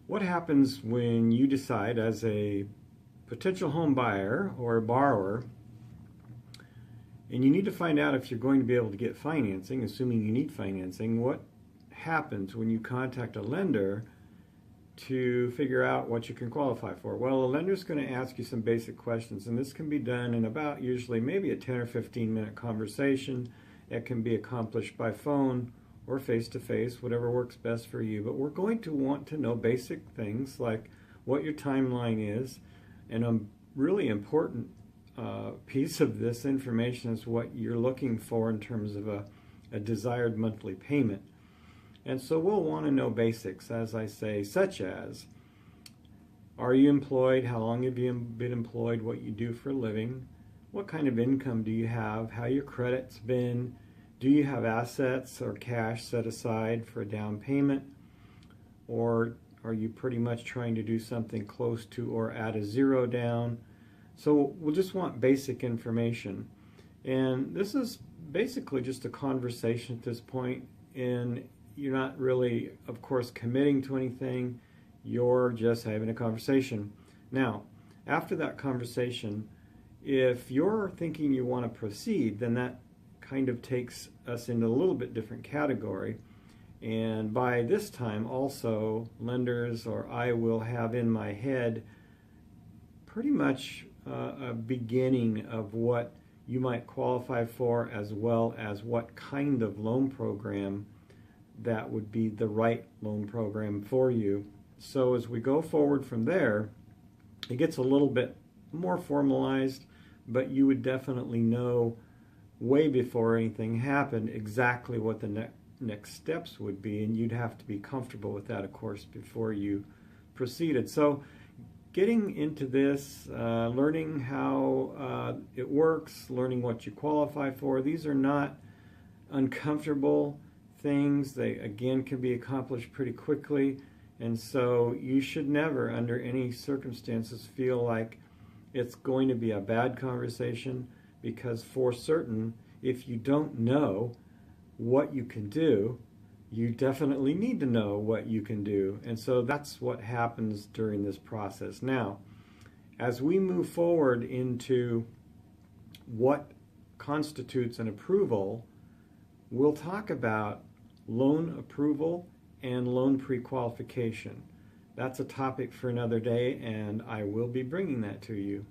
What happens when you decide as a potential home buyer or a borrower and you need to find out if you're going to be able to get financing, assuming you need financing? What happens when you contact a lender to figure out what you can qualify for? Well, a lender's going to ask you some basic questions, and this can be done in about usually maybe a 10 or 15 minute conversation. It can be accomplished by phone or face-to-face, whatever works best for you. But we're going to want to know basic things like what your timeline is, and a really important piece of this information is what you're looking for in terms of a desired monthly payment. And so we'll want to know basics, as I say, such as, are you employed? How long have you been employed? What you do for a living? What kind of income do you have? How your credit's been? Do you have assets or cash set aside for a down payment? Or are you pretty much trying to do something close to or at a zero down? So we'll just want basic information. And this is basically just a conversation at this point, and you're not really, of course, committing to anything. You're just having a conversation. Now, after that conversation, if you're thinking you want to proceed, then that kind of takes us into a little bit different category. And by this time, also, lenders or I will have in my head pretty much a beginning of what you might qualify for, as well as what kind of loan program that would be the right loan program for you. So as we go forward from there, it gets a little bit more formalized, but you would definitely know way before anything happened exactly what the next steps would be, and you'd have to be comfortable with that, of course, before you proceeded. So getting into this, learning how it works, learning what you qualify for, these are not uncomfortable things. They, again, can be accomplished pretty quickly, and so you should never, under any circumstances, feel like it's going to be a bad conversation, because for certain, if you don't know what you can do, you definitely need to know what you can do. And so that's what happens during this process. Now, as we move forward into what constitutes an approval, we'll talk about loan approval and loan pre-qualification. That's a topic for another day, and I will be bringing that to you.